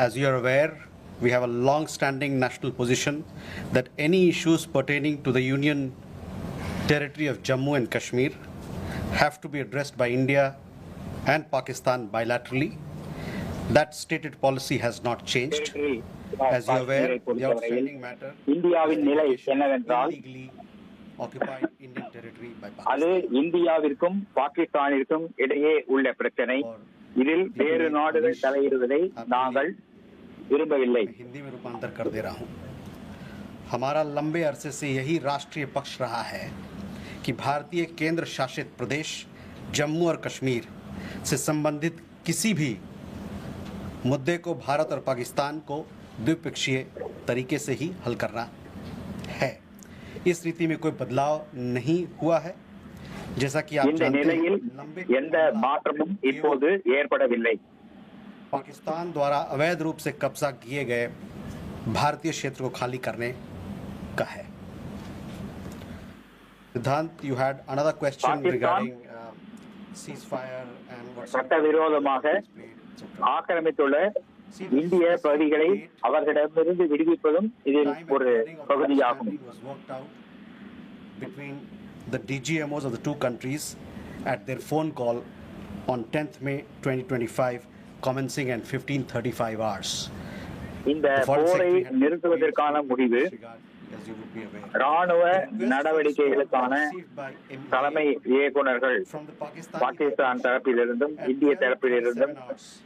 As you are aware, we have a long-standing national position that any issues pertaining to the Union territory of Jammu and Kashmir have to be addressed by India and Pakistan bilaterally. That stated policy has not changed. As you are aware, the outstanding matter இந்தியாவின் நிலை என்னவென்றால் illegally occupied Indian territory by அது Pakistan. இந்தியாவிற்கும் பாகிஸ்தானிற்கும் இடையே உள்ள பிரச்சனை. இதில் வேறு நாடுகள் தலையிடுவதை நாங்கள் விரும்பவில்லை. मैं हिंदी में रूपांतर कर दे रहा हूं. हमारा लंबे अरसे से यही राष्ट्रीय पक्ष रहा है कि भारतीय केंद्र शासित प्रदेश जम्मू और कश्मीर से संबंधित किसी भी मुद्दे को भारत और पाकिस्तान को द्विपक्षीय तरीके से ही हल करना है. इस रीति में कोई बदलाव नहीं हुआ है. जैसा कि आप இந்த जानते நிலையில் हैं, लंबे எந்த மாற்றமும் இப்போது ஏற்படவில்லை. पाकिस्तान द्वारा अवैध रूप से कब्जा किए गए भारतीय क्षेत्र को खाली करने का है. Siddhant, you had another question Pakistan regarding ceasefire and what's சட்டவிரோதமாக ஆக்கிரமித்துள்ள இந்திய பகுதிகளை அவர்களிடமிருந்து விடுவிப்பதும் இதில் ஒரு பகுதியாகும். was worked out between the DGMOs of the two countries at their phone call on 10th May 2025, commencing at 15:35 hours. இந்த The Foreign போரை Secretary had நிறுத்துவதற்கான முடிவு as you would be aware. ராணுவ நடவடிக்கைகளுக்கான தலைமை இயக்குநர்கள் From the பாகிஸ்தான் தரப்பிலிருந்தும் இந்திய தரப்பிலிருந்தும்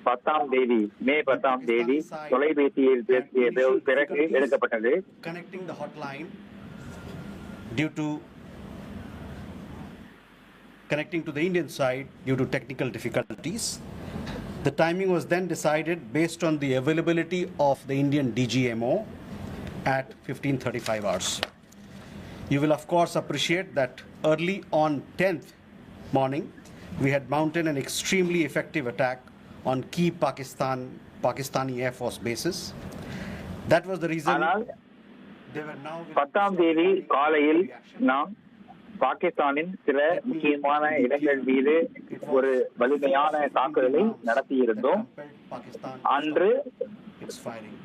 10ஆம் தேதி மே 10ஆம் தேதி தொலைபேசியில் பேசிய பிறகு எடுக்கப்பட்டது. connecting the hotline due to connecting to the Indian side due to technical difficulties. The timing was then decided based on the availability of the Indian DGMO at 15:35 hours. You will of course appreciate that early on 10th morning we had mounted an extremely effective attack on key Pakistani Air Force bases. That was the reason ஆனால் they were now 10ஆம் தேதி காலையில் நாம் பாகிஸ்தானின் சில முக்கியமான இடங்கள் மீது ஒரு வலிமையான தாக்குதலை நடத்தியிருந்தோம். அன்று its firing.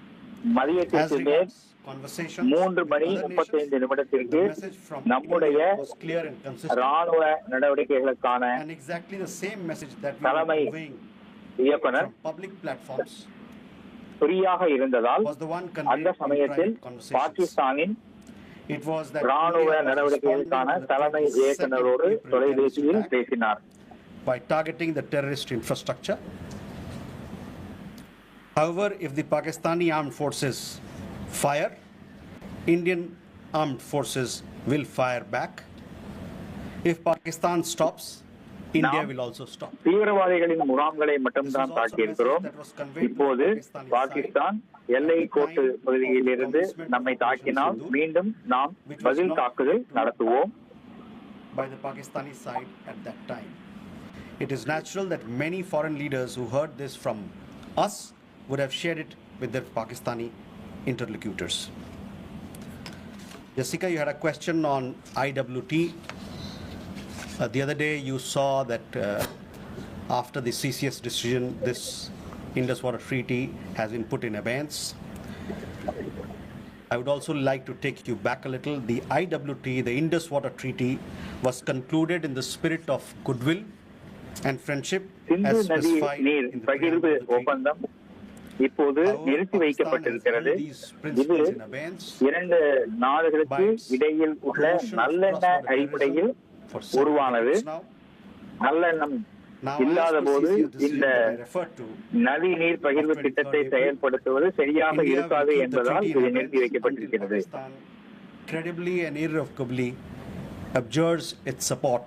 மதியத்திற்கு மேல் 3:35 நம்முடைய ராணுவ நடவடிக்கைகளுக்கான And exactly the same message that we தலைமை were conveying இயக்குனர் from public platforms ஃப்ரீயாக இருந்ததால் was the one அந்த conveyed in சமயத்தில் private conversations. பாகிஸ்தானின் It was that ராணுவ India was நடவடிக்கைகளுக்கான responding to the தலைமை 22nd இயக்குனரோடு April தொலைபேசியில் terrorist attack பேசினார். by targeting the terrorist infrastructure. However, if the Pakistani armed forces fire, Indian armed forces will fire back. If Pakistan stops, India நாம் will also stop. தீவிரவாதிகளின் முகாம்களை மட்டும்தான் தாக்கியிருக்கிறோம். இப்போது பாகிஸ்தான் எல்லை கோட்டு பகுதியில் இருந்து நம்மை தாக்கினால் மீண்டும் நாம் பதில் தாக்குதல் நடத்துவோம். By the Pakistani side at that time. It is natural that many foreign leaders who heard this from us would have shared it with their Pakistani interlocutors. Jessica, you had a question on IWT. The other day you saw that after the CCS decision, this Indus Water Treaty has been put in abeyance. I would also like to take you back a little. The IWT, the Indus Water Treaty, was concluded in the spirit of goodwill and friendship Sindhu as நதி specified நீர் in the பகிர்வு preamble of the treaty. ஒப்பந்தம் இப்போது நிறுத்தி வைக்கப்பட்டிருக்கிறது. இது இரண்டு நாடுகளுக்கு இடையில் உள்ள நல்லெண்ண அடிப்படையில் உருவானது. நல்லெண்ணம் இல்லாத போது இந்த நதி நீர் பகிர்வு திட்டத்தை செயல்படுத்துவது சரியாக இருக்காது என்பதால் இது நிறுத்தி வைக்கப்பட்டிருக்கிறது. Credibly and irrevocably abjures its support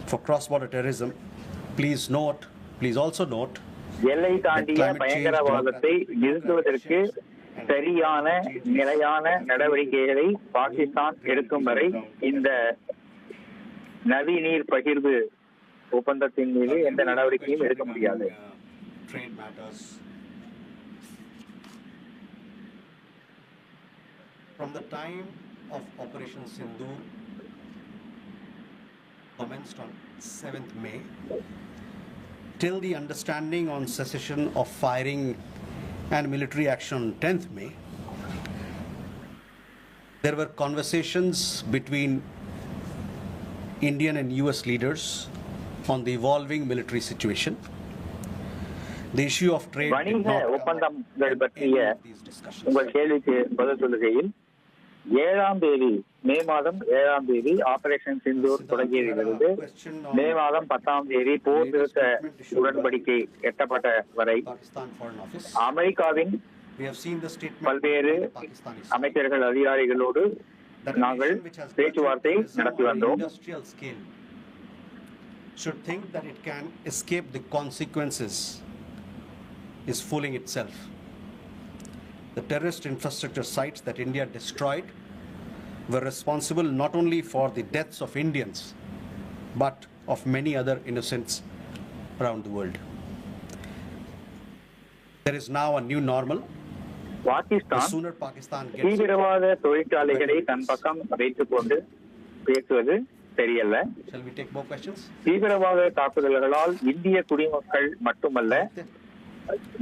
for cross-border terrorism. Please also note எல்லை தாண்டிய பயங்கரவாதத்தை நிறுத்துவதற்கு சரியான நிலையான நடவடிக்கைகளை பாகிஸ்தான் எடுக்கும் வரை இந்த நதி நீர் பகிர்வு ஒப்பந்தத்தின் மீது எந்த நடவடிக்கையும் எடுக்க முடியாது. From the time of Operation Sindoor commenced on 7th May till the understanding on cessation of firing and military action on 10th May, there were conversations between Indian and US leaders on the evolving military situation. The issue of trade did வணிக not come ஒப்பந்தங்கள் at பற்றிய any of these discussions. உங்கள் கேள்விக்கு பதில் சொல்லுகையில் 7ஆம் தேதி மே மாதம் 7ஆம் தேதி ஆபரேஷன் சிந்தூர் தொடங்கியதிலிருந்து மே மாதம் 10ஆம் தேதி போர் நிறுத்த உடன்படிக்கை எட்டப்பட்ட வரை Pakistan Foreign Office. அமெரிக்காவின் We have seen the statement பல்வேறு by the Pakistani side அமைச்சர்கள் அதிகாரிகளோடு that a நாங்கள் nation which has பேச்சுவார்த்தை tourism நடத்தி on an வந்தோம். industrial scale should think that it can escape the consequences is fooling itself. The terrorist infrastructure sites that India destroyed were responsible not only for the deaths of Indians, but of many other innocents around the world. There is now a new normal. The Pakistan sooner Pakistan gets it, தீவிரவாத தொழிற்சாலைகளை தன் பக்கம் வைத்துக் கொண்டு பேசுவது சரியல்ல. shall we take more questions? தீவிரவாத தாக்குதல்களால் இந்திய குடிமக்கள் மட்டுமல்ல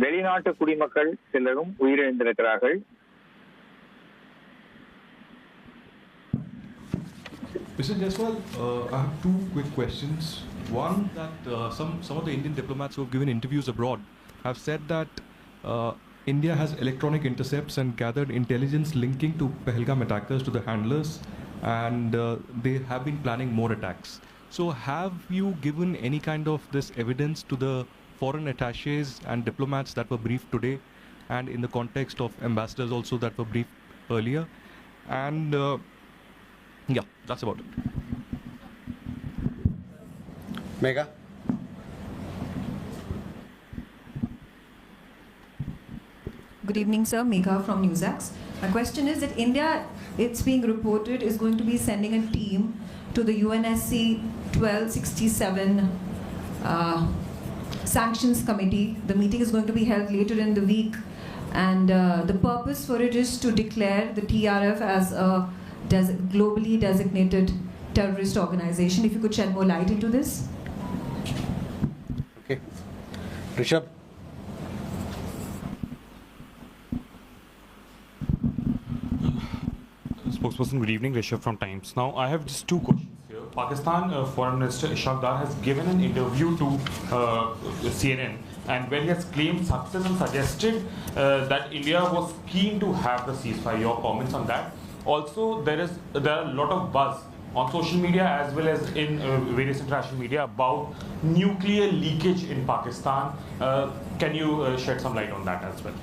வெளிநாட்டு குடிமக்கள் சிலரும் உயிரிழந்திருக்கிறார்கள். Mr. Jaiswal, I have two quick questions. One, that some of the Indian diplomats who have given interviews abroad have said that India has electronic intercepts and gathered intelligence linking to Pahalgam attackers to the handlers, and they have been planning more attacks. So have you given any kind of this evidence to the foreign attaches and diplomats that were briefed today, and in the context of ambassadors also that were briefed earlier? And yeah, that's about it. Megha? Good evening, sir. Megha from Newsax. My question is that India, it's being reported, is going to be sending a team to the UNSC 1267 Sanctions Committee. The meeting is going to be held later in the week, and the purpose for it is to declare the TRF as a globally designated terrorist organization. If you could shed more light into this. Okay. Rishabh? Spokesperson, good evening. Rishabh from Times. Now, I have just two questions here. Pakistan Foreign Minister Ishaq Dar has given an interview to CNN, and where he has claimed success and suggested that India was keen to have the ceasefire. Your comments on that? Also, there are a lot of buzz on social media as well as in various international media about nuclear leakage in Pakistan. Can you shed some light on that as well?